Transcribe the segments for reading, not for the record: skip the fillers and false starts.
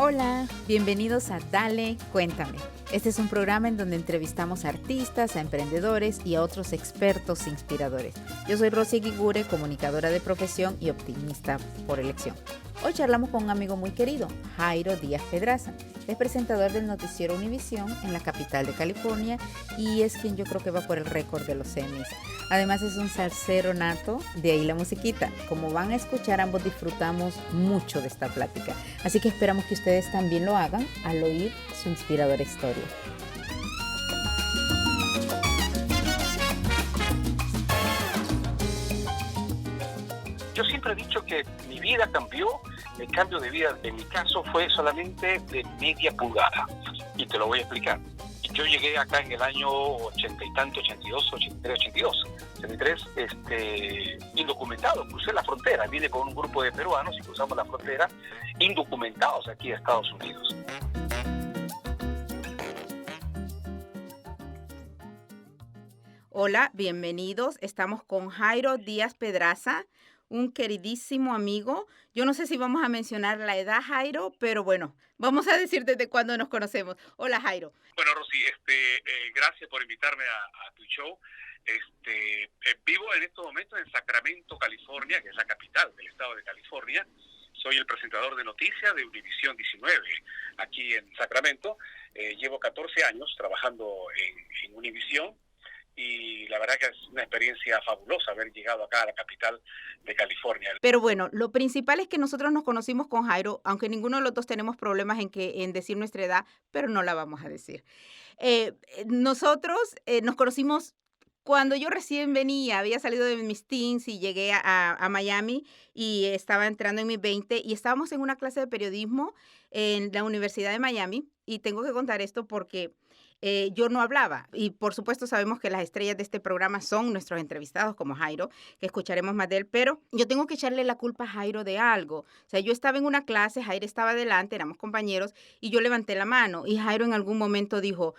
Hola, bienvenidos a Dale, Cuéntame. Este es un programa en donde entrevistamos a artistas, a emprendedores y a otros expertos inspiradores. Yo soy Rosy Guigure, comunicadora de profesión y optimista por elección. Hoy charlamos con un amigo muy querido, Jairo Díaz Pedraza. Es presentador del noticiero Univisión en la capital de California y es quien yo creo que va por el récord de los Emmys. Además es un salsero nato, de ahí la musiquita. Como van a escuchar, ambos disfrutamos mucho de esta plática. Así que esperamos que ustedes también lo hagan al oír su inspiradora historia. Yo siempre he dicho que mi vida cambió, el cambio de vida en mi caso fue solamente de media pulgada, y te lo voy a explicar. Yo llegué acá en el año 80 y tanto, 82, 83, indocumentado, crucé la frontera, vine con un grupo de peruanos y cruzamos la frontera indocumentados aquí a Estados Unidos. Hola, bienvenidos. Estamos con Jairo Díaz Pedraza, un queridísimo amigo. Yo no sé si vamos a mencionar la edad, Jairo, pero bueno, vamos a decir desde cuándo nos conocemos. Hola, Jairo. Bueno, Rosy, gracias por invitarme a tu show. Vivo en estos momentos en Sacramento, California, que es la capital del estado de California. Soy el presentador de noticias de Univisión 19 aquí en Sacramento. Llevo 14 años trabajando en Univisión. Y la verdad que es una experiencia fabulosa haber llegado acá a la capital de California. Pero bueno, lo principal es que nosotros nos conocimos con Jairo, aunque ninguno de los dos tenemos problemas en decir nuestra edad, pero no la vamos a decir. Nosotros nos conocimos cuando yo recién venía, había salido de mis teens y llegué a Miami y estaba entrando en mis 20 y estábamos en una clase de periodismo en la Universidad de Miami y tengo que contar esto porque yo no hablaba y por supuesto sabemos que las estrellas de este programa son nuestros entrevistados como Jairo, que escucharemos más de él, pero yo tengo que echarle la culpa a Jairo de algo. O sea, yo estaba en una clase, Jairo estaba adelante, éramos compañeros y yo levanté la mano y Jairo en algún momento dijo,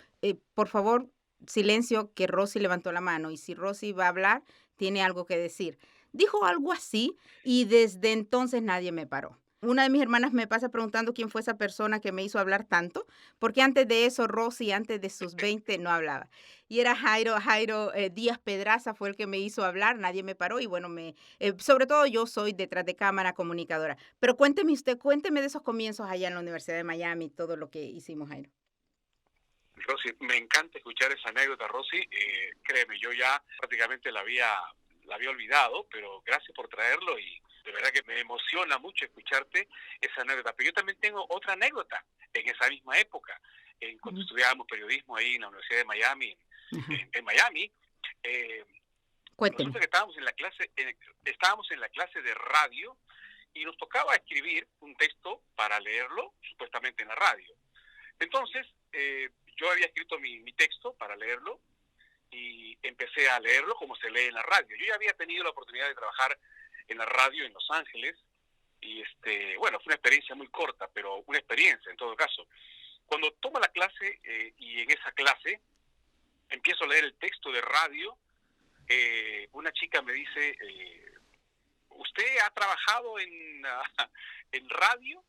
por favor, silencio, que Rosy levantó la mano y si Rosy va a hablar, tiene algo que decir. Dijo algo así y desde entonces nadie me paró. Una de mis hermanas me pasa preguntando quién fue esa persona que me hizo hablar tanto, porque antes de eso Rosy, antes de sus 20, no hablaba. Y era Jairo Díaz Pedraza fue el que me hizo hablar, nadie me paró y bueno, sobre todo yo soy detrás de cámara comunicadora. Pero cuénteme usted, cuénteme de esos comienzos allá en la Universidad de Miami, todo lo que hicimos, Jairo. Rosy, me encanta escuchar esa anécdota, Rosy. Créeme, yo ya prácticamente la había olvidado, pero gracias por traerlo y de verdad que me emociona mucho escucharte esa anécdota. Pero yo también tengo otra anécdota en esa misma época, cuando estudiábamos periodismo ahí en la Universidad de Miami, en Miami. Nosotros que estábamos en la clase de radio y nos tocaba escribir un texto para leerlo supuestamente en la radio. Entonces, yo había escrito mi texto para leerlo y empecé a leerlo como se lee en la radio. Yo ya había tenido la oportunidad de trabajar en la radio en Los Ángeles y bueno, fue una experiencia muy corta, pero una experiencia en todo caso. Cuando tomo la clase y en esa clase empiezo a leer el texto de radio, una chica me dice, ¿usted ha trabajado en radio?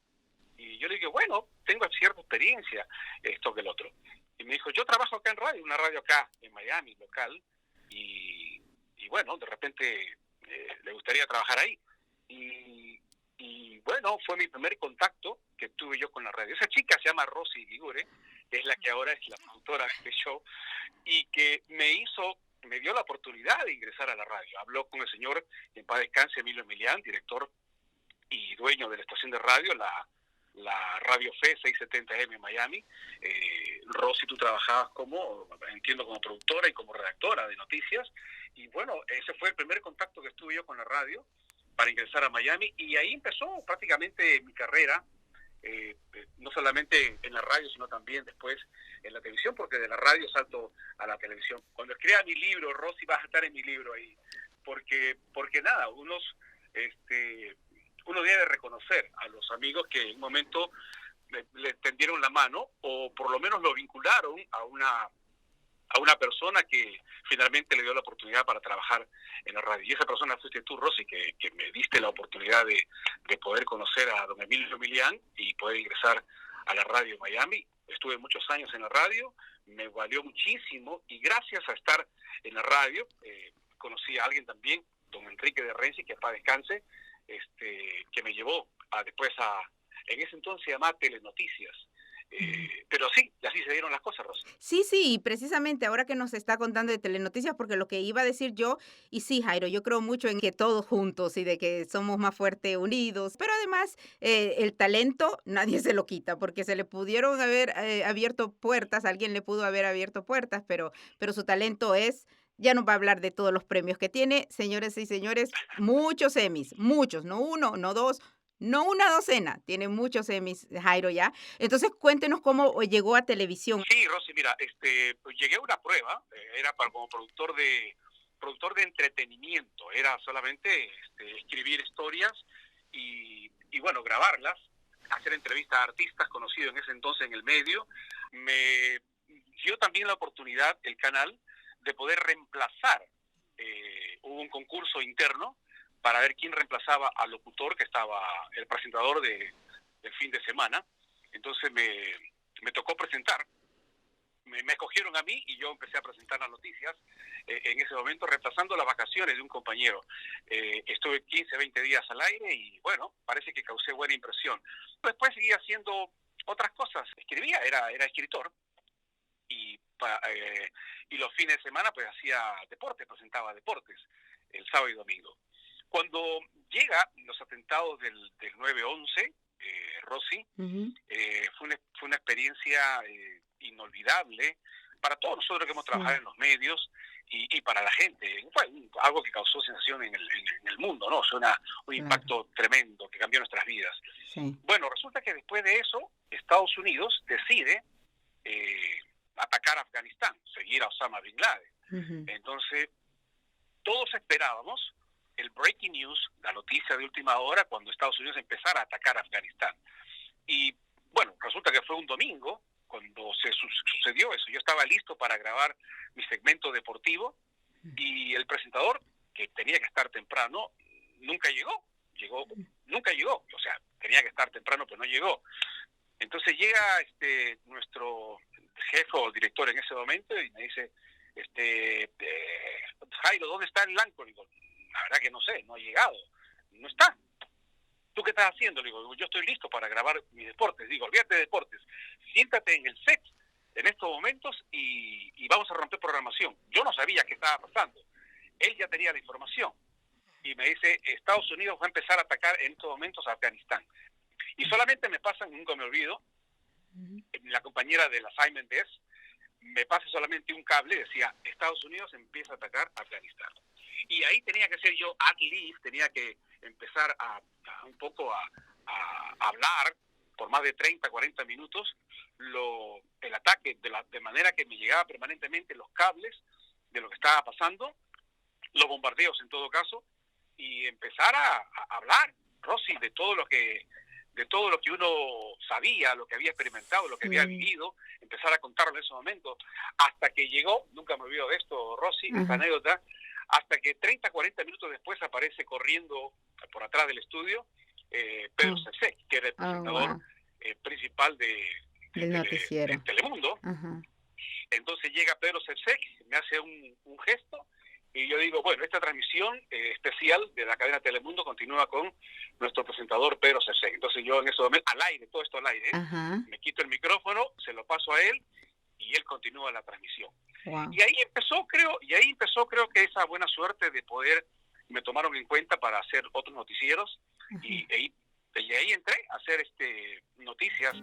Y yo le dije, bueno, tengo cierta experiencia, esto que el otro. Y me dijo, yo trabajo acá en radio, una radio acá en Miami, local, y bueno, de repente le gustaría trabajar ahí. Y bueno, fue mi primer contacto que tuve yo con la radio. Esa chica se llama Rosy Guigure, que es la que ahora es la productora de este show, y que me dio la oportunidad de ingresar a la radio. Habló con el señor, en paz descanse, Emilio Emilián, director y dueño de la estación de radio, la Radio Fe 670M en Miami. Rosy, tú trabajabas como productora y como redactora de noticias, y bueno, ese fue el primer contacto que tuve yo con la radio para ingresar a Miami, y ahí empezó prácticamente mi carrera, no solamente en la radio, sino también después en la televisión, porque de la radio salto a la televisión. Cuando escriba mi libro, Rosy, vas a estar en mi libro ahí, porque nada, uno debe reconocer a los amigos que en un momento le tendieron la mano o por lo menos lo vincularon a una persona que finalmente le dio la oportunidad para trabajar en la radio. Y esa persona fuiste tú, Rosy, que me diste la oportunidad de poder conocer a don Emilio Emilián y poder ingresar a la radio Miami. Estuve muchos años en la radio, me valió muchísimo y gracias a estar en la radio conocí a alguien también, don Enrique de Renzi, que para descanse, que me llevó en ese entonces se llamaba Telenoticias. Pero sí, así se dieron las cosas, Rosy. Sí, sí, y precisamente ahora que nos está contando de Telenoticias, porque lo que iba a decir yo, y sí, Jairo, yo creo mucho en que todos juntos y de que somos más fuertes unidos, pero además el talento nadie se lo quita, porque se le pudieron haber abierto puertas, alguien le pudo haber abierto puertas, pero su talento es... Ya nos va a hablar de todos los premios que tiene, señores y señores, muchos Emmys, muchos, no uno, no dos, no una docena, tiene muchos Emmys, Jairo, ya. Entonces, cuéntenos cómo llegó a televisión. Sí, Rosy, mira, llegué a una prueba, era como productor de entretenimiento, era solamente escribir historias y bueno, grabarlas, hacer entrevistas a artistas conocidos en ese entonces en el medio. Me dio también la oportunidad, el canal, de poder reemplazar. Hubo un concurso interno para ver quién reemplazaba al locutor, que estaba el presentador del fin de semana. Entonces me tocó presentar, me escogieron a mí y yo empecé a presentar las noticias en ese momento, reemplazando las vacaciones de un compañero. Estuve 15, 20 días al aire y bueno, parece que causé buena impresión. Después seguí haciendo otras cosas, escribía, era escritor y los fines de semana pues hacía deporte, presentaba deportes el sábado y domingo. Cuando llega los atentados del 9/11, Rosy, fue una experiencia inolvidable para todos nosotros que hemos trabajado en los medios y para la gente. Fue algo que causó sensación en el mundo, ¿no? Fue un impacto tremendo que cambió nuestras vidas. Sí. Bueno, resulta que después de eso, Estados Unidos decide atacar a Afganistán, seguir a Osama Bin Laden. Entonces, todos esperábamos el breaking news, la noticia de última hora, cuando Estados Unidos empezara a atacar a Afganistán. Y bueno, resulta que fue un domingo cuando sucedió eso. Yo estaba listo para grabar mi segmento deportivo y el presentador, que tenía que estar temprano, nunca llegó. O sea, tenía que estar temprano, pero no llegó. Entonces llega nuestro jefe o director en ese momento y me dice, Jairo, ¿dónde está el áncola? Digo, la verdad que no sé, no ha llegado, no está. ¿Tú qué estás haciendo? Le digo, yo estoy listo para grabar mis deportes. Digo, olvídate de deportes, siéntate en el set en estos momentos y vamos a romper programación. Yo no sabía qué estaba pasando. Él ya tenía la información y me dice, Estados Unidos va a empezar a atacar en estos momentos a Afganistán. Y solamente me pasan, nunca me olvido, la compañera del assignment desk me pasa solamente un cable, decía, Estados Unidos empieza a atacar a Afganistán. Y ahí tenía que ser yo, at least, tenía que empezar a hablar por más de 30, 40 minutos el ataque, de manera que me llegaba permanentemente los cables de lo que estaba pasando, los bombardeos en todo caso, y empezar a hablar, Rosy, de todo lo que uno sabía, lo que había experimentado, lo que había vivido, empezar a contarlo en ese momento, hasta que llegó, nunca me olvido de esto, Rosy, esta anécdota, hasta que 30, 40 minutos después aparece corriendo por atrás del estudio Pedro Cercek, que era el presentador principal del noticiero de Telemundo. Entonces llega Pedro Cercek, me hace un gesto, y yo digo, bueno, esta transmisión especial de la cadena Telemundo continúa con nuestro presentador Pedro Cercek. Entonces yo en ese momento, al aire, todo esto al aire, me quito el micrófono, se lo paso a él, y él continúa la transmisión. Wow. Y ahí empezó creo que esa buena suerte de poder, me tomaron en cuenta para hacer otros noticieros, y ahí entré a hacer noticias.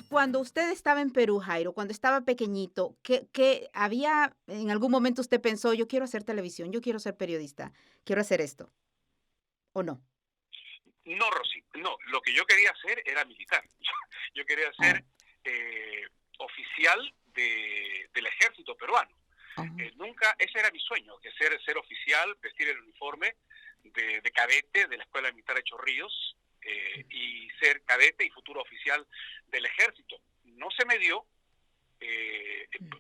Cuando usted estaba en Perú, Jairo, cuando estaba pequeñito, ¿qué había, en algún momento usted pensó, yo quiero hacer televisión, yo quiero ser periodista, quiero hacer esto? ¿O no? No, Rosy, no. Lo que yo quería hacer era militar. Yo quería ser oficial del ejército peruano. Ese era mi sueño, que ser oficial, vestir el uniforme de cadete de la Escuela Militar de Chorrillos, y ser cadete y futuro oficial del ejército. No se me dio,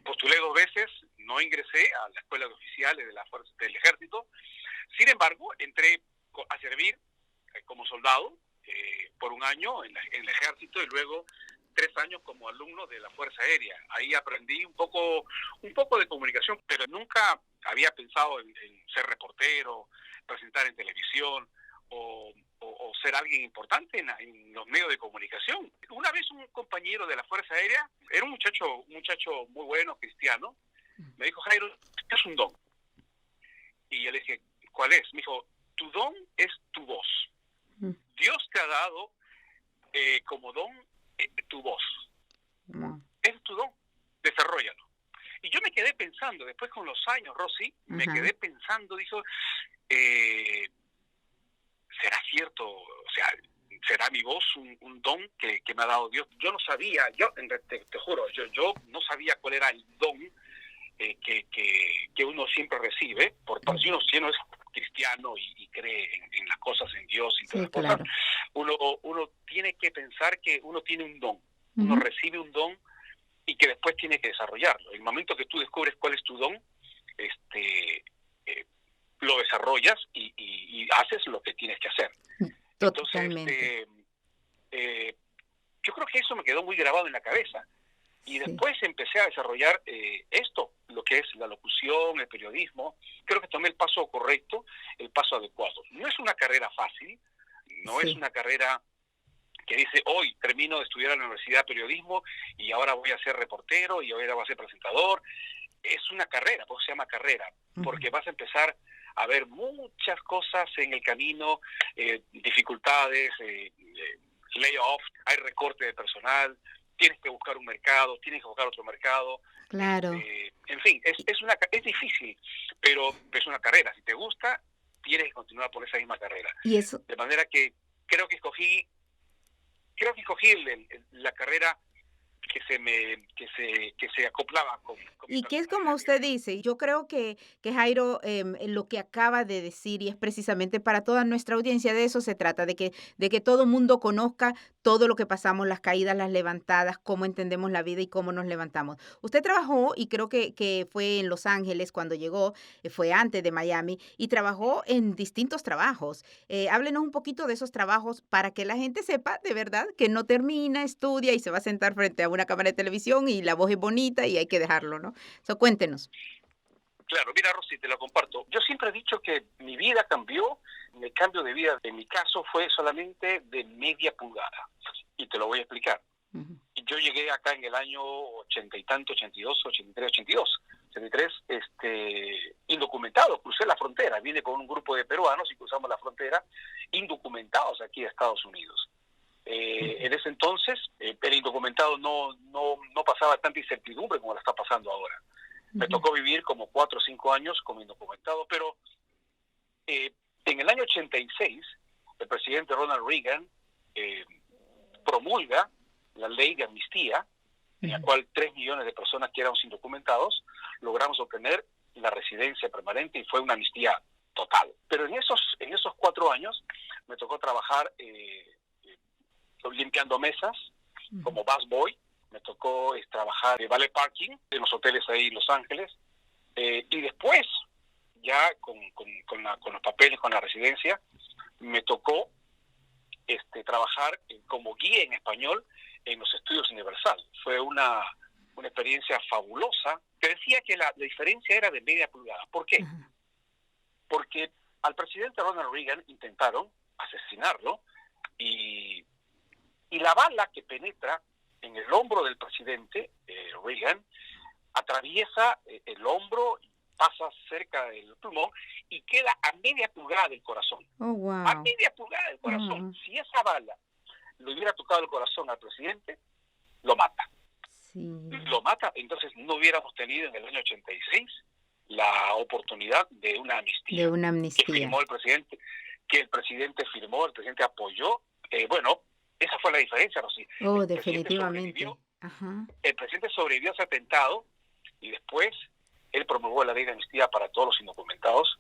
postulé 2 veces, no ingresé a la escuela de oficiales de la fuerza del ejército. Sin embargo, entré a servir como soldado por 1 año en el ejército y luego 3 años como alumno de la Fuerza Aérea. Ahí aprendí un poco de comunicación, pero nunca había pensado en ser reportero, presentar en televisión o ser alguien importante en los medios de comunicación. Una vez un compañero de la Fuerza Aérea, era un muchacho muy bueno, cristiano, me dijo: Jairo, es un don. Y yo le dije: ¿cuál es? Me dijo: tu don es tu voz. Dios te ha dado como don tu voz. Es tu don, desarróllalo. Y yo me quedé pensando, después con los años, Rosy, me quedé pensando, dijo, ¿será cierto? O sea, ¿será mi voz un don que me ha dado Dios? Yo no sabía, te juro, yo no sabía cuál era el don que uno siempre recibe, si uno es cristiano y cree en las cosas, en Dios y todas las cosas, uno tiene que pensar que uno tiene un don, uno recibe un don y que después tiene que desarrollarlo. En el momento que tú descubres cuál es tu don, lo desarrollas y haces lo que tienes que hacer. Totalmente. Entonces, yo creo que eso me quedó muy grabado en la cabeza. Y después empecé a desarrollar lo que es la locución, el periodismo. Creo que tomé el paso correcto, el paso adecuado. No es una carrera fácil, no es una carrera que dice: hoy termino de estudiar en la Universidad de Periodismo y ahora voy a ser reportero y ahora voy a ser presentador. Es una carrera, por eso se llama carrera, porque vas a empezar a ver muchas cosas en el camino, dificultades, layoff, hay recorte de personal, tienes que buscar un mercado, tienes que buscar otro mercado. Claro. En fin, es difícil, pero es una carrera. Si te gusta, tienes que continuar por esa misma carrera. Y eso. De manera que creo que escogí la carrera que se acoplaba con y que es como usted dice, yo creo que Jairo, lo que acaba de decir, y es precisamente para toda nuestra audiencia, de eso se trata, de que todo mundo conozca todo lo que pasamos, las caídas, las levantadas, cómo entendemos la vida y cómo nos levantamos. Usted trabajó, y creo que fue en Los Ángeles cuando llegó, fue antes de Miami, y trabajó en distintos trabajos. Háblenos un poquito de esos trabajos para que la gente sepa de verdad que no termina, estudia y se va a sentar frente a una cámara de televisión y la voz es bonita y hay que dejarlo, ¿no? Cuéntenos. Claro, mira, Rosy, te lo comparto. Yo siempre he dicho que mi vida cambió, el cambio de vida en mi caso fue solamente de media pulgada. Y te lo voy a explicar. Yo llegué acá en el año 80 y tanto, 82, 83, 82. 83, indocumentado, crucé la frontera, vine con un grupo de peruanos y cruzamos la frontera indocumentados aquí a Estados Unidos. En ese entonces, el indocumentado no pasaba tanta incertidumbre como la está pasando ahora. Me tocó vivir como 4 o 5 años como indocumentado, pero en el año 86, el presidente Ronald Reagan promulga la ley de amnistía, en la cual 3 millones de personas que éramos indocumentados logramos obtener la residencia permanente y fue una amnistía total. Pero en esos 4 años me tocó trabajar limpiando mesas como busboy, me tocó trabajar de valet parking en los hoteles ahí en Los Ángeles, y después ya con los papeles, con la residencia, me tocó trabajar como guía en español en los estudios Universal. Fue una experiencia fabulosa. Te decía que la diferencia era de media pulgada. ¿Por qué? Porque al presidente Ronald Reagan intentaron asesinarlo y la bala que penetra en el hombro del presidente Reagan atraviesa el hombro, pasa cerca del pulmón y queda a media pulgada del corazón. Oh, wow. A media pulgada del corazón. Si esa bala le hubiera tocado el corazón al presidente, lo mata. Lo mata, entonces no hubiéramos tenido en el año 86 la oportunidad de una amnistía. Que firmó el presidente, el presidente apoyó. Bueno, esa fue la diferencia, Rosy. Oh, definitivamente. El presidente sobrevivió a ese atentado y después él promulgó la ley de amnistía para todos los indocumentados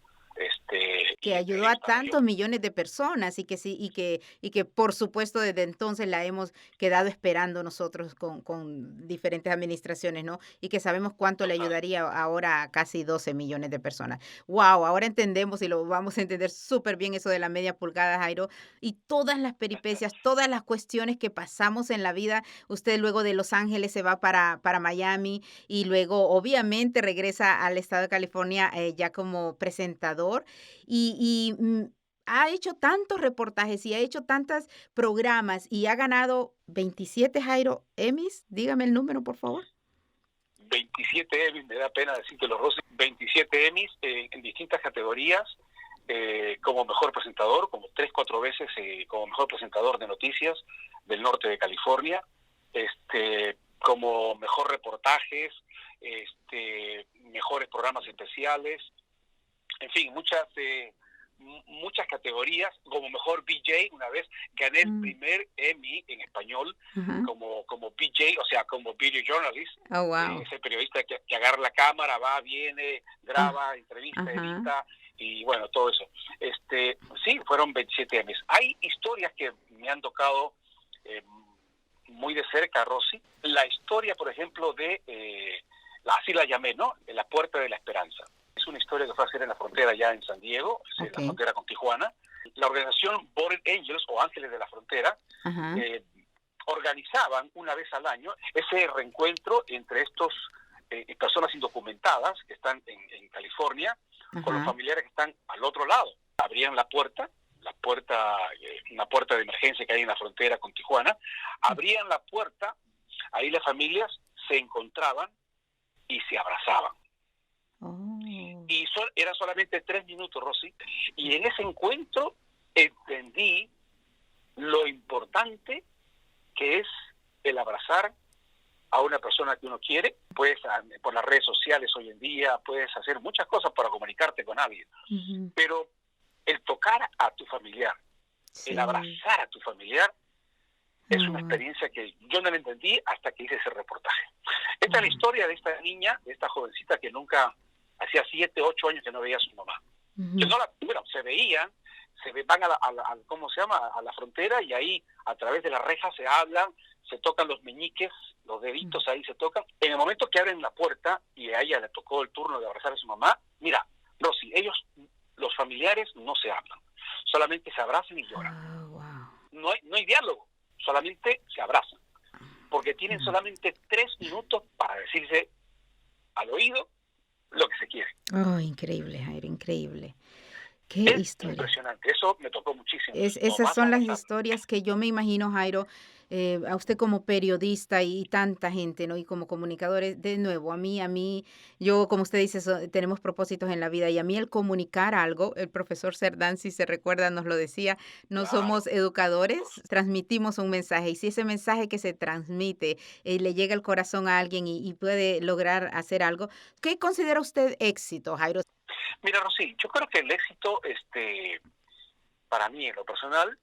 Que y entre ayudó a ellos estaba yo. tantos millones de personas y que sí, y que por supuesto desde entonces la hemos quedado esperando nosotros con diferentes administraciones, ¿no? Y que sabemos cuánto le Total. ayudaría ahora a casi 12 millones de personas. Wow, ahora entendemos y lo vamos a entender súper bien eso de la media pulgada, Jairo, y todas las peripecias, todas las cuestiones que pasamos en la vida. Usted luego de Los Ángeles se va para Miami y luego obviamente regresa al estado de California ya como presentador ha hecho tantos reportajes y ha hecho tantos programas y ha ganado 27 Jairo Emmys. Dígame el número, por favor. 27 Emmys, me da pena decírtelo, Rosy, 27 Emmys en distintas categorías, como mejor presentador, como 3, 4 veces como mejor presentador de noticias del norte de California, como mejor reportajes, mejores programas especiales, en fin, muchas categorías. Como mejor VJ, una vez gané el primer Emmy en español Ajá. como VJ, o sea, como video journalist, Oh, wow. ese periodista que agarra la cámara, va, viene, Ah, graba, entrevista, ajá. edita, y bueno, todo eso. Sí, fueron 27 Emmys. Hay historias que me han tocado muy de cerca, Rosy. La historia, por ejemplo, así la llamé, ¿no? De la Puerta de la Esperanza. Es una historia que fue a hacer en la frontera ya en San Diego, en la Okay. frontera con Tijuana. La organización Border Angels, o Ángeles de la Frontera, Ajá. organizaban una vez al año ese reencuentro entre estos personas indocumentadas que están en California, con los Ajá. familiares que están al otro lado. Abrían la puerta, una puerta de emergencia que hay en la frontera con Tijuana, abrían la puerta, ahí las familias se encontraban y se abrazaban. Oh. Y eran solamente 3 minutos, Rosy, y en ese encuentro entendí lo importante que es el abrazar a una persona que uno quiere. Puedes, por las redes sociales hoy en día, puedes hacer muchas cosas para comunicarte con alguien, pero el tocar a tu familiar, Sí. el abrazar a tu familiar, es una wow. experiencia que yo no la entendí hasta que hice ese reportaje. Esta es la historia de esta niña, de esta jovencita que nunca, hacía 7, 8 años que no veía a su mamá. Que no se veían, van a ¿cómo se llama? A la frontera, y ahí a través de las rejas se hablan, se tocan los meñiques, los deditos ahí se tocan. En el momento que abren la puerta y a ella le tocó el turno de abrazar a su mamá, mira, Rosy, los familiares no se hablan, solamente se abrazan y lloran. Oh, wow. No hay diálogo, solamente se abrazan, porque tienen solamente 3 minutos para decirse al oído lo que se quiere. Oh, increíble, Jairo, increíble. Qué Es historia. impresionante, eso me tocó muchísimo. No Esas vas a son las abrazar. historias que yo me imagino, Jairo, a usted como periodista y tanta gente, ¿no? Y como comunicadores, de nuevo, a mí, yo, como usted dice, tenemos propósitos en la vida y a mí el comunicar algo, el profesor Cerdán, si se recuerda, nos lo decía, no Claro, somos educadores, transmitimos un mensaje y si ese mensaje que se transmite le llega al corazón a alguien y puede lograr hacer algo, ¿qué considera usted éxito, Jairo? Mira, Rosy, yo creo que el éxito, para mí, en lo personal,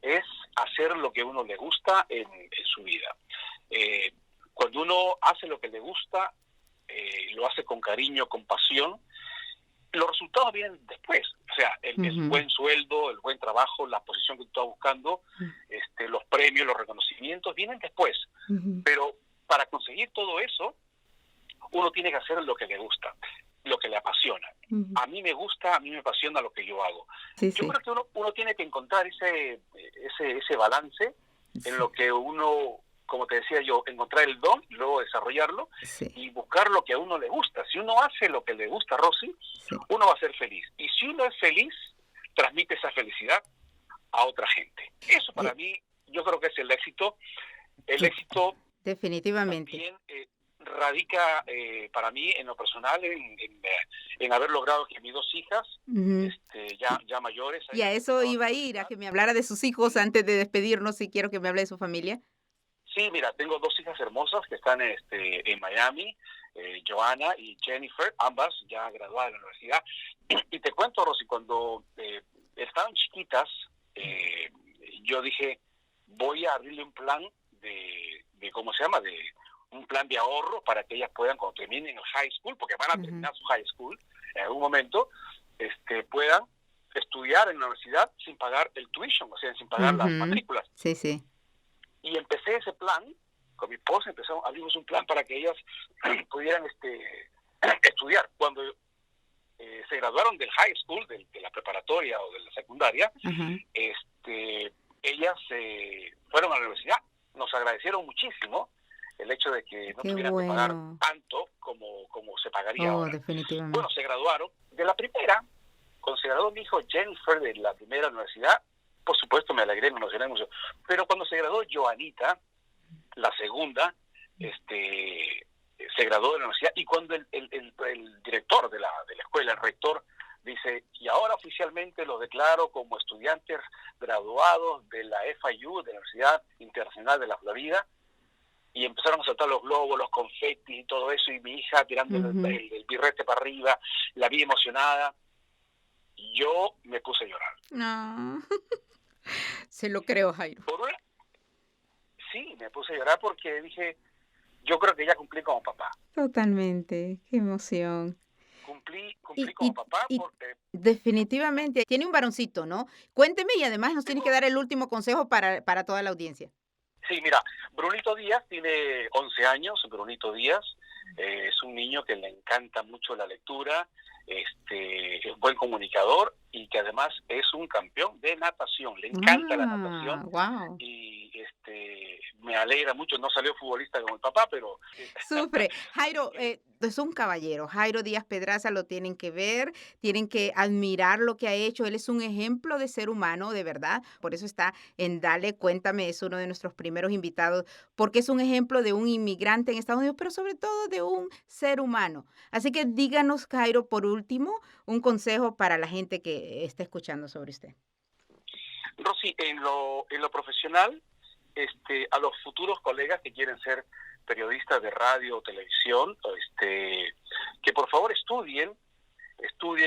es hacer lo que a uno le gusta en su vida. Cuando uno hace lo que le gusta, lo hace con cariño, con pasión, los resultados vienen después. O sea, el buen sueldo, el buen trabajo, la posición que tú estás buscando, los premios, los reconocimientos, vienen después. Pero para conseguir todo eso, uno tiene que hacer lo que le gusta, lo que le apasiona. A mí me gusta, a mí me apasiona lo que yo hago. Sí, Yo sí. creo que uno tiene que encontrar ese balance Sí. en lo que uno, como te decía yo, encontrar el don y luego desarrollarlo Sí. y buscar lo que a uno le gusta. Si uno hace lo que le gusta, Rosy, Sí. uno va a ser feliz. Y si uno es feliz, transmite esa felicidad a otra gente. Eso para mí, yo creo que es el éxito. El Sí. éxito Definitivamente. también radica para mí en lo personal en haber logrado que mis 2 hijas ya mayores. Y a eso iba a ir, a que me hablara de sus hijos antes de despedirnos, si quiero que me hable de su familia. Sí, mira, tengo 2 hijas hermosas que están en Miami, Joanna y Jennifer, ambas ya graduadas de la universidad. Y te cuento, Rosy, cuando estaban chiquitas, yo dije, voy a abrirle un plan de ¿cómo se llama? De un plan de ahorro para que ellas puedan, cuando terminen el high school, porque van a terminar su high school en algún momento, puedan estudiar en la universidad sin pagar el tuition, o sea, sin pagar las matrículas. Sí, sí. Y empecé ese plan, con mi esposa abrimos un plan para que ellas pudieran estudiar. Cuando se graduaron del high school, de la preparatoria o de la secundaria, ellas fueron a la universidad. Nos agradecieron muchísimo el hecho de que no tuvieran que pagar tanto como se pagaría ahora. Definitivamente. Bueno, se graduaron. De la primera, cuando se graduó mi hijo Jennifer de la primera universidad, por supuesto me alegré, me emocioné mucho. Pero cuando se graduó Joanita, la segunda, se graduó de la universidad, y cuando el director de la escuela, el rector, dice, y ahora oficialmente los declaro como estudiantes graduados de la FIU, de la Universidad Internacional de la Florida, y empezaron a saltar los globos, los confetis y todo eso, y mi hija tirando el birrete para arriba, la vi emocionada, y yo me puse a llorar. No. Se lo creo, Jairo. Sí, me puse a llorar porque dije, yo creo que ya cumplí como papá. Totalmente, qué emoción. Cumplí como papá porque... Definitivamente. Tiene un varoncito, ¿no? Cuénteme, y además nos tiene que dar el último consejo para toda la audiencia. Sí, mira, Brunito Díaz tiene 11 años, Brunito Díaz es un niño que le encanta mucho la lectura, es buen comunicador y que además es un campeón de natación, le encanta la natación. Wow. Y me alegra mucho, no salió futbolista como el papá, pero... Sufre. Jairo, es un caballero. Jairo Díaz Pedraza, lo tienen que ver, tienen que admirar lo que ha hecho. Él es un ejemplo de ser humano, de verdad. Por eso está en Dale, Cuéntame, es uno de nuestros primeros invitados, porque es un ejemplo de un inmigrante en Estados Unidos, pero sobre todo de un ser humano. Así que díganos, Jairo, por último, un consejo para la gente que está escuchando sobre usted. Rosy, en lo profesional, a los futuros colegas que quieren ser periodistas de radio o televisión, que por favor estudien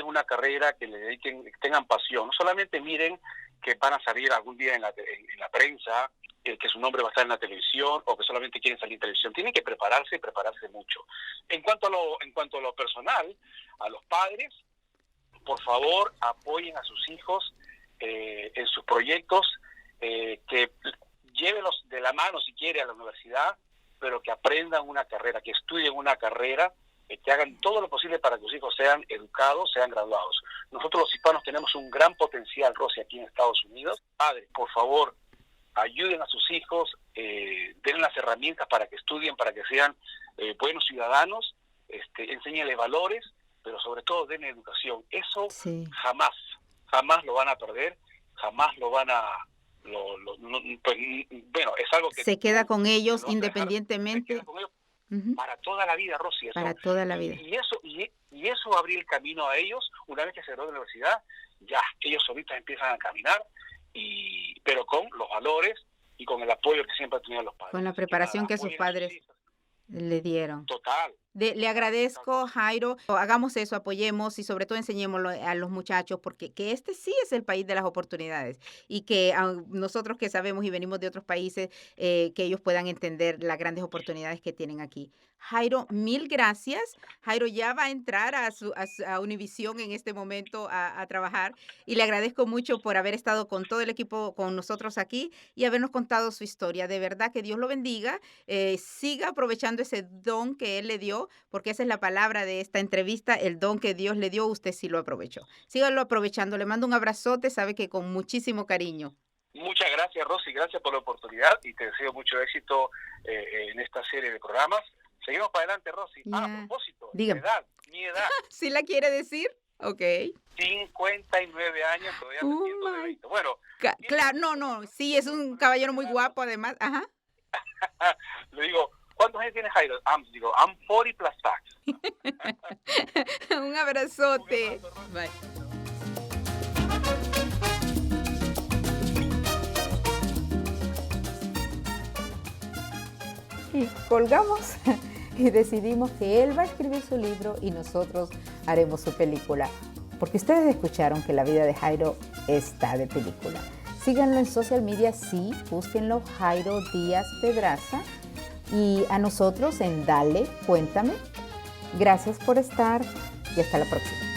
una carrera, que le dediquen, que tengan pasión. No solamente miren que van a salir algún día en la prensa, que su nombre va a estar en la televisión, o que solamente quieren salir en televisión. Tienen que prepararse y prepararse mucho. En cuanto a lo personal, a los padres, por favor, apoyen a sus hijos en sus proyectos, que llévenlos de la mano si quiere a la universidad, pero que aprendan una carrera, que estudien una carrera, que hagan todo lo posible para que sus hijos sean educados, sean graduados. Nosotros los hispanos tenemos un gran potencial, Rosy, aquí en Estados Unidos. Padres, por favor, ayuden a sus hijos, den las herramientas para que estudien, para que sean buenos ciudadanos, enséñenles valores, pero sobre todo den educación. Eso jamás lo van a perder, jamás lo van a... es algo que... Se queda con ellos independientemente. Se queda con ellos para toda la vida, Rosy. Para toda la vida. Y eso va a abrir el camino a ellos. Una vez que se gradúen de la universidad, ya ellos solitos empiezan a caminar, pero con los valores y con el apoyo que siempre han tenido los padres. Con la preparación que sus padres le dieron. Total. Le agradezco, Jairo. Hagamos eso, apoyemos y sobre todo enseñémoslo a los muchachos, porque que este sí es el país de las oportunidades y que nosotros que sabemos y venimos de otros países, que ellos puedan entender las grandes oportunidades que tienen aquí. Jairo, mil gracias. Jairo ya va a entrar a Univisión en este momento a trabajar y le agradezco mucho por haber estado con todo el equipo, con nosotros aquí y habernos contado su historia. De verdad que Dios lo bendiga. Siga aprovechando ese don que Él le dio, porque esa es la palabra de esta entrevista, el don que Dios le dio, usted sí lo aprovechó. Síganlo aprovechando. Le mando un abrazote, sabe que con muchísimo cariño. Muchas gracias, Rosy, gracias por la oportunidad y te deseo mucho éxito en esta serie de programas. Seguimos para adelante, Rosy. A propósito, dígame. Mi edad. ¿Sí la quiere decir? Ok. 59 años, todavía me siento de 20. Bueno. Claro, no, sí, es un caballero muy guapo además. Ajá. Le digo, ¿cuántos años tiene Jairo? I'm 40 plus tax. Un abrazote. Bye. Y colgamos y decidimos que él va a escribir su libro y nosotros haremos su película. Porque ustedes escucharon que la vida de Jairo está de película. Síganlo en social media, sí, búsquenlo, Jairo Díaz Pedraza. Y a nosotros en Dale, Cuéntame. Gracias por estar y hasta la próxima.